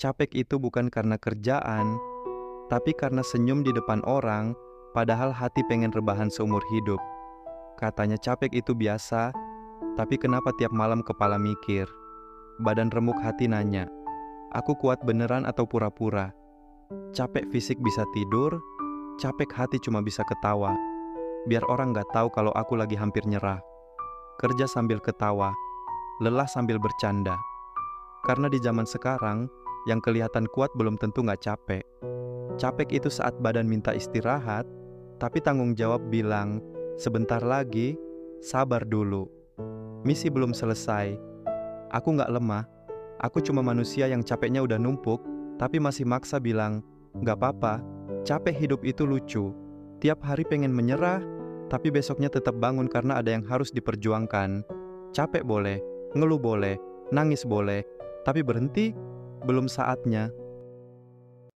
capek itu bukan karena kerjaan, tapi karena senyum di depan orang, padahal hati pengen rebahan seumur hidup. Katanya capek itu biasa, tapi kenapa tiap malam kepala mikir? Badan remuk hati nanya, aku kuat beneran atau pura-pura? Capek fisik bisa tidur, capek hati cuma bisa ketawa. Biar orang gak tahu kalau aku lagi hampir nyerah. Kerja sambil ketawa, lelah sambil bercanda. Karena di zaman sekarang, yang kelihatan kuat belum tentu gak capek. Capek itu saat badan minta istirahat, tapi tanggung jawab bilang, sebentar lagi, sabar dulu. Misi belum selesai. Aku gak lemah, aku cuma manusia yang capeknya udah numpuk, tapi masih maksa bilang, gak apa-apa, capek hidup itu lucu. Tiap hari pengen menyerah, tapi besoknya tetap bangun karena ada yang harus diperjuangkan. Capek boleh, ngeluh boleh, nangis boleh, tapi berhenti belum saatnya.